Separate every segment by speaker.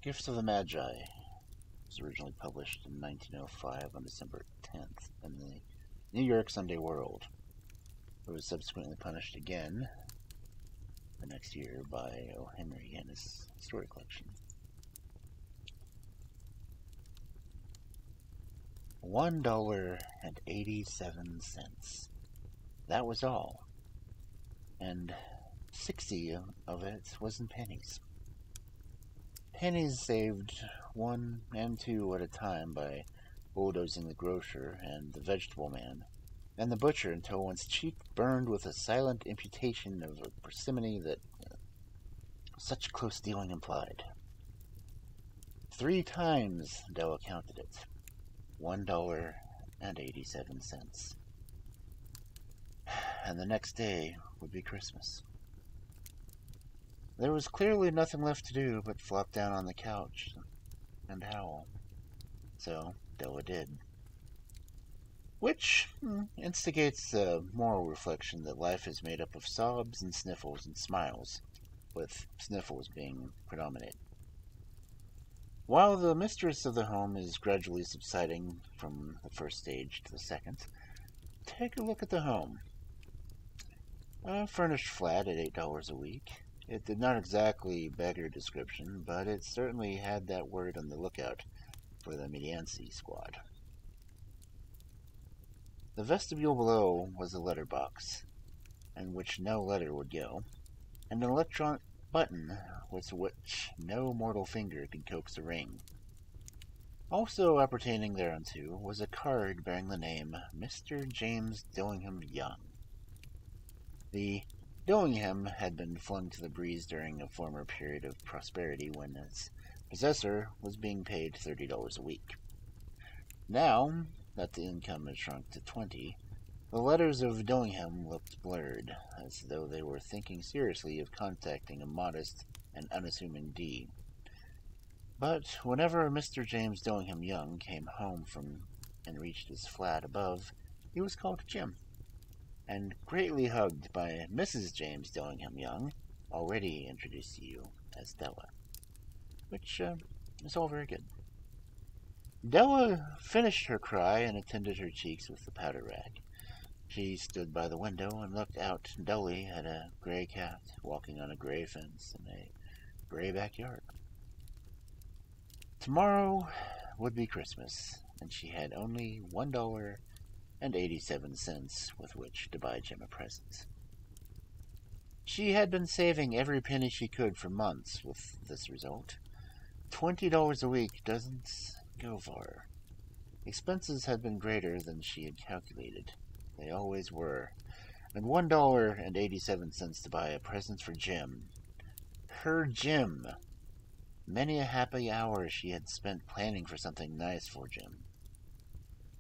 Speaker 1: Gifts of the Magi was originally published in 1905 on December 10th in the New York Sunday World. It was subsequently punished again the next year by O. Henry and his story collection. $1.87. That was all. And 60 of it was in pennies. Pennies saved one and two at a time by bulldozing the grocer and the vegetable man and the butcher until one's cheek burned with a silent imputation of a parsimony that such close dealing implied. 3 times Della counted it. $1.87. And the next day would be Christmas. There was clearly nothing left to do but flop down on the couch and howl. So Della did. Which instigates a moral reflection that life is made up of sobs and sniffles and smiles, with sniffles being predominant. While the mistress of the home is gradually subsiding from the first stage to the second, take a look at the home. A furnished flat at $8 a week. It did not exactly beggar description, but it certainly had that word on the lookout for the Mediancy squad. The vestibule below was a letter box, in which no letter would go, and an electronic button with which no mortal finger could coax a ring. Also appertaining thereunto was a card bearing the name Mr. James Dillingham Young. The Dillingham had been flung to the breeze during a former period of prosperity when its possessor was being paid $30 a week. Now that the income had shrunk to 20, the letters of Dillingham looked blurred, as though they were thinking seriously of contacting a modest and unassuming D. But whenever Mr. James Dillingham Young came home from and reached his flat above, he was called Jim, and greatly hugged by Mrs. James Dillingham Young, already introduced to you as Della, which is all very good. Della finished her cry and attended her cheeks with the powder rag. She stood by the window and looked out dully at a gray cat walking on a gray fence in a gray backyard. Tomorrow would be Christmas, and she had only $1.87 with which to buy Jim a present. She had been saving every penny she could for months with this result. $20 a week doesn't go far. Expenses had been greater than she had calculated. They always were. And $1.87 to buy a present for Jim. Her Jim. Many a happy hour she had spent planning for something nice for Jim.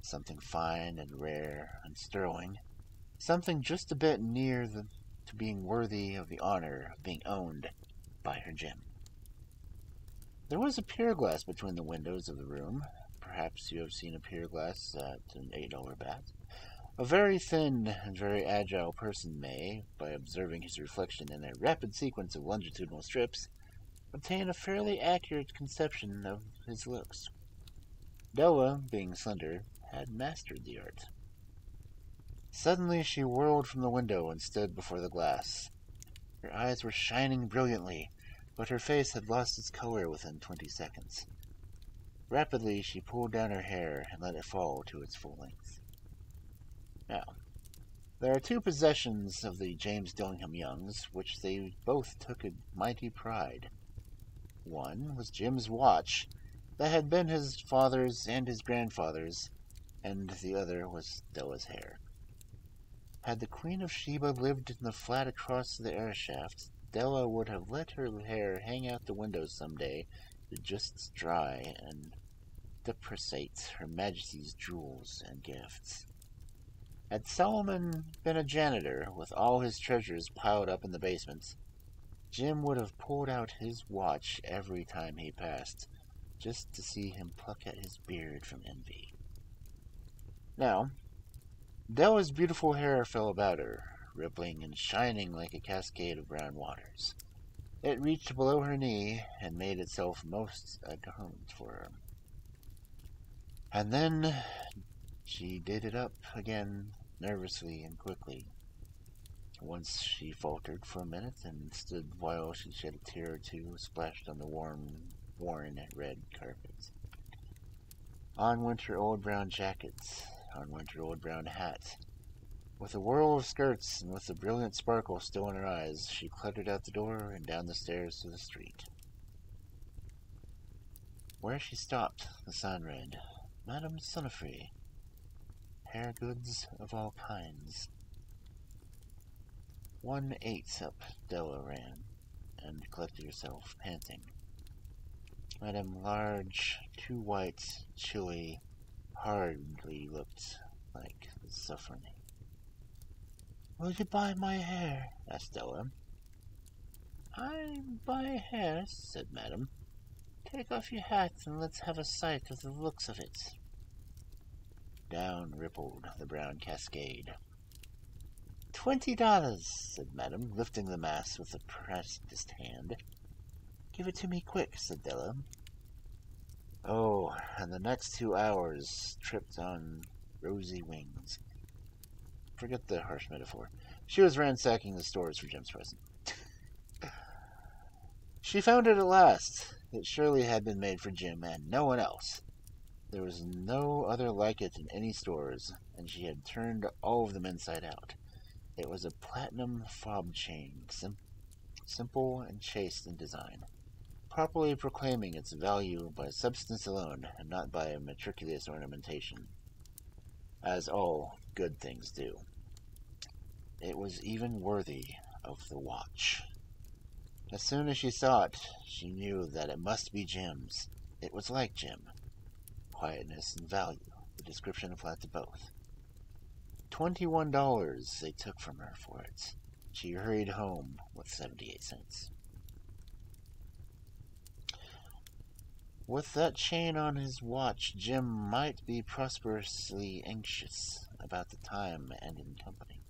Speaker 1: Something fine and rare and sterling. Something just a bit near to being worthy of the honor of being owned by her Jim. There was a pier glass between the windows of the room. Perhaps you have seen a pier glass at an $8 bat. A very thin and very agile person may, by observing his reflection in a rapid sequence of longitudinal strips, obtain a fairly accurate conception of his looks. Della, being slender, had mastered the art. Suddenly she whirled from the window and stood before the glass. Her eyes were shining brilliantly, but her face had lost its color within 20 seconds. Rapidly she pulled down her hair and let it fall to its full length. Now, there are 2 possessions of the James Dillingham Youngs, which they both took a mighty pride. One was Jim's watch, that had been his father's and his grandfather's, and the other was Della's hair. Had the Queen of Sheba lived in the flat across the air shaft, Della would have let her hair hang out the window some day to just dry and depreciate Her Majesty's jewels and gifts. Had Solomon been a janitor with all his treasures piled up in the basement, Jim would have pulled out his watch every time he passed, just to see him pluck at his beard from envy. Now, Della's beautiful hair fell about her, rippling and shining like a cascade of brown waters. It reached below her knee and made itself most at home for her. And then she did it up again, nervously and quickly. Once she faltered for a minute and stood while she shed a tear or two splashed on the warm, worn red carpet. On went her old brown jacket, on went her old brown hat. With a whirl of skirts and with the brilliant sparkle still in her eyes, she cluttered out the door and down the stairs to the street. Where she stopped, the sign read, Madame Sunifree, hair goods of all kinds. 1/8 up Della ran, and collected herself, panting. Madame large, too white, chilly, hardly looked like suffering. Will you buy my hair? Asked Della. I buy hair, said Madame. Take off your hat and let's have a sight of the looks of it. Down rippled the brown cascade. $20, said Madame, lifting the mass with a practiced hand. Give it to me quick, said Della. Oh, and the next 2 hours tripped on rosy wings. Forget the harsh metaphor. She was ransacking the stores for Jim's present. She found it at last. It surely had been made for Jim and no one else. There was no other like it in any stores, and she had turned all of them inside out. It was a platinum fob chain, simple and chaste in design, properly proclaiming its value by substance alone and not by meticulous ornamentation, as all good things do. It was even worthy of the watch. As soon as she saw it, she knew that it must be Jim's. It was like Jim. Quietness and value, the description applied to both. $21 they took from her for it. She hurried home with 78 cents. With that chain on his watch, Jim might be prosperously anxious about the time and in company.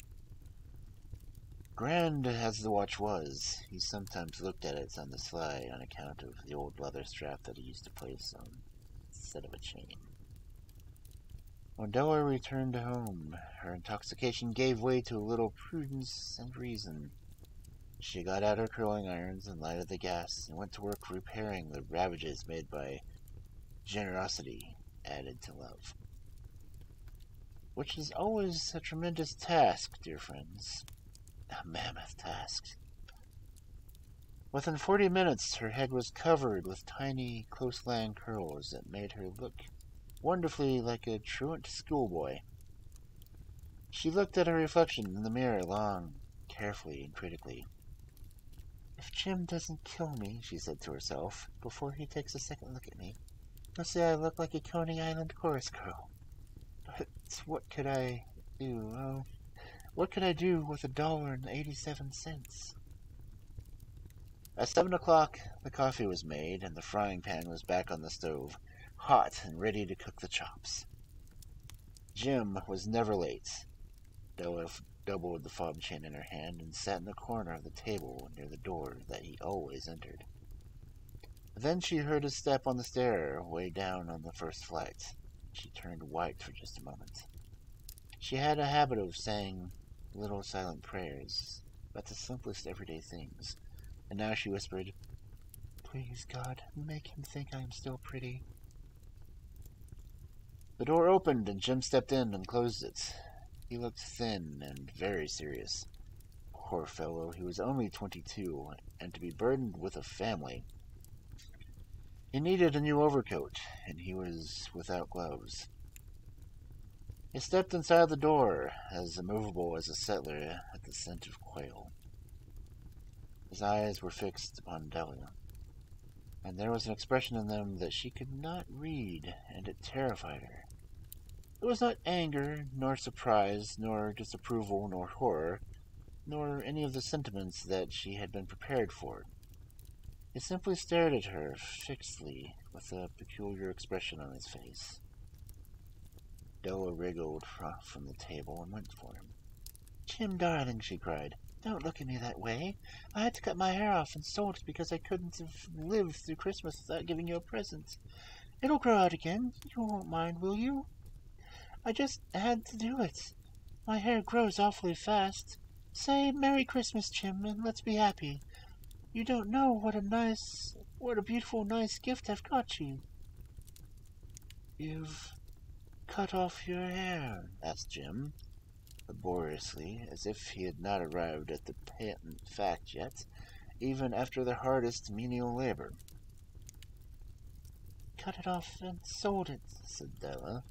Speaker 1: Grand as the watch was, he sometimes looked at it on the sly on account of the old leather strap that he used to place on instead of a chain. When Della returned home, her intoxication gave way to a little prudence and reason. She got out her curling irons and lighted the gas and went to work repairing the ravages made by generosity added to love. Which is always a tremendous task, dear friends. A mammoth task. Within 40 minutes, her head was covered with tiny, close-lying curls that made her look wonderfully like a truant schoolboy. She looked at her reflection in the mirror long, carefully, and critically. If Jim doesn't kill me, she said to herself, before he takes a second look at me, he'll say I look like a Coney Island chorus girl. But what could I do? Oh, what could I do with $1.87? At 7 o'clock, the coffee was made, and the frying pan was back on the stove, hot and ready to cook the chops. Jim was never late. Della doubled the fob chain in her hand and sat in the corner of the table near the door that he always entered. Then she heard his step on the stair way down on the first flight. She turned white for just a moment. She had a habit of saying little silent prayers about the simplest everyday things, and now she whispered, Please, God, make him think I am still pretty. The door opened and Jim stepped in and closed it. He looked thin and very serious. Poor fellow, he was only 22, and to be burdened with a family. He needed a new overcoat, and he was without gloves. He stepped inside the door, as immovable as a settler at the scent of quail. His eyes were fixed upon Della, and there was an expression in them that she could not read, and it terrified her. It was not anger, nor surprise, nor disapproval, nor horror, nor any of the sentiments that she had been prepared for. He simply stared at her fixedly, with a peculiar expression on his face. Della wriggled from the table and went for him. Jim, darling, she cried, Don't look at me that way. I had to cut my hair off and sold it because I couldn't have lived through Christmas without giving you a present. It'll grow out again. You won't mind, will you? I just had to do it. My hair grows awfully fast. Say Merry Christmas, Jim, and let's be happy. You don't know what a beautiful, nice gift I've got you. You've cut off your hair, asked Jim, laboriously, as if he had not arrived at the patent fact yet, even after the hardest menial labor. Cut it off and sold it, said Della.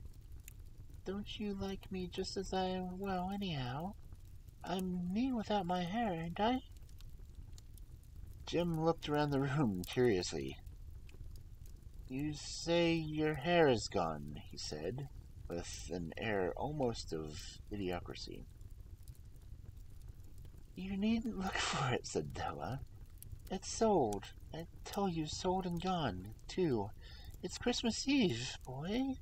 Speaker 1: Don't you like me just as I am? Well, anyhow, I'm me without my hair, ain't I? Jim looked around the room curiously. You say your hair is gone, he said, with an air almost of idiocracy. You needn't look for it, said Della. It's sold. I tell you, sold and gone, too. It's Christmas Eve, boy.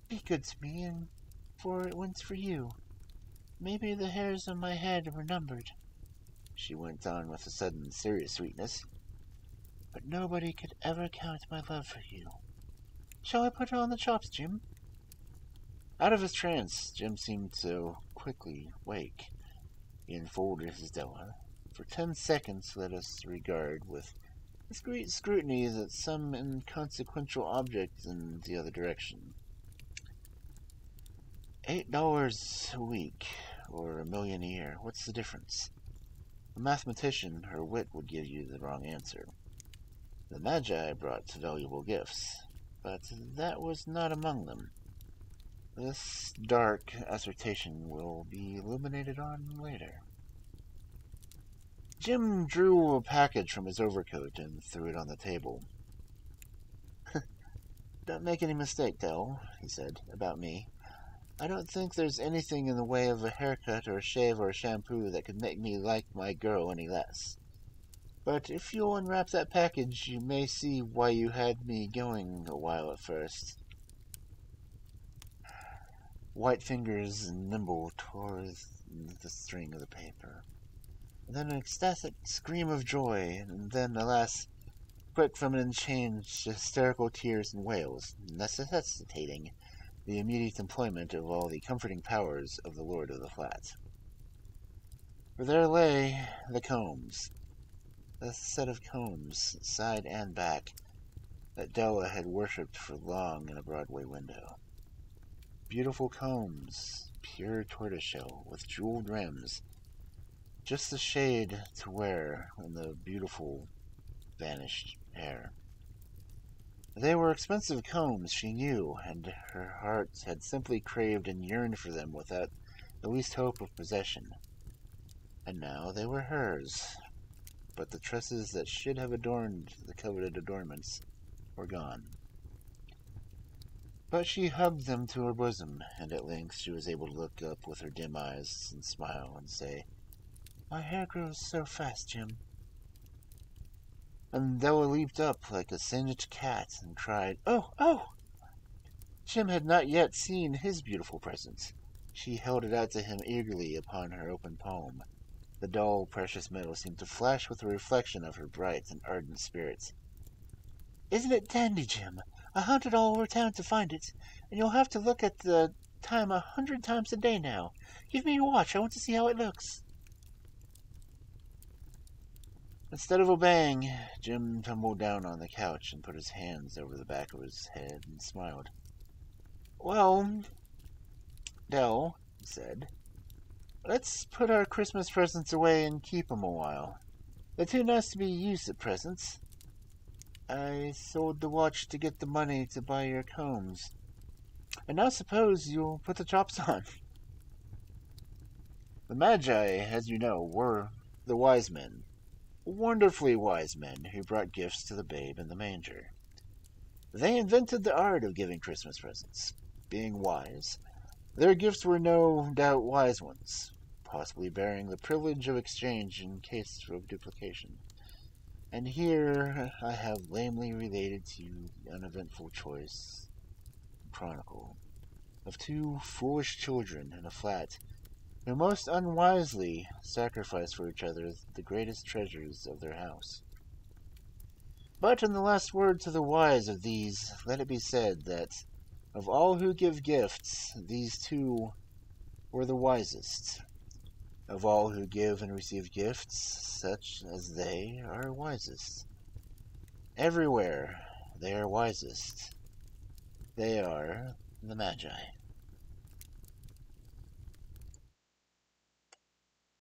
Speaker 1: Be good to me, and for it went for you. Maybe the hairs on my head were numbered, she went on with a sudden serious sweetness. But nobody could ever count my love for you. Shall I put it on the chops, Jim? Out of his trance, Jim seemed to quickly wake. He enfolded his Della. For 10 seconds let us regard with discreet scrutiny that some inconsequential object in the other direction. $8 a week, or $1 million a year. What's the difference? A mathematician, her wit would give you the wrong answer. The Magi brought valuable gifts, but that was not among them. This dark assertion will be illuminated on later. Jim drew a package from his overcoat and threw it on the table. Don't make any mistake, Del, he said, about me. I don't think there's anything in the way of a haircut or a shave or a shampoo that could make me like my girl any less. But if you'll unwrap that package, you may see why you had me going a while at first. White fingers nimble tore the string of the paper. And then an ecstatic scream of joy, and then, alas, quick feminine change, hysterical tears and wails, necessitating the immediate employment of all the comforting powers of the Lord of the Flat. For there lay the combs, a set of combs, side and back, that Della had worshipped for long in a Broadway window. Beautiful combs, pure tortoiseshell, with jeweled rims, just the shade to wear in the beautiful, vanished hair. They were expensive combs, she knew, and her heart had simply craved and yearned for them without the least hope of possession. And now they were hers, but the tresses that should have adorned the coveted adornments were gone. But she hugged them to her bosom, and at length she was able to look up with her dim eyes and smile and say, My hair grows so fast, Jim. And Della leaped up like a singed cat and cried, Oh, oh! Jim had not yet seen his beautiful present. She held it out to him eagerly upon her open palm. The dull, precious metal seemed to flash with the reflection of her bright and ardent spirits. Isn't it dandy, Jim? I hunted all over town to find it, and you'll have to look at the time 100 times a day now. Give me your watch. I want to see how it looks. Instead of obeying, Jim tumbled down on the couch and put his hands over the back of his head and smiled. Well, Del, he said, let's put our Christmas presents away and keep 'em a while. They're too nice to be used at present. I sold the watch to get the money to buy your combs. And now suppose you'll put the chops on. The Magi, as you know, were the wise men. Wonderfully wise men who brought gifts to the babe in the manger. They invented the art of giving Christmas presents. Being wise, their gifts were no doubt wise ones, possibly bearing the privilege of exchange in case of duplication. And here I have lamely related to you the uneventful chronicle of two foolish children in a flat who most unwisely sacrifice for each other the greatest treasures of their house. But in the last words of the wise of these, let it be said that of all who give gifts, these two were the wisest. Of all who give and receive gifts, such as they are wisest. Everywhere they are wisest. They are the Magi.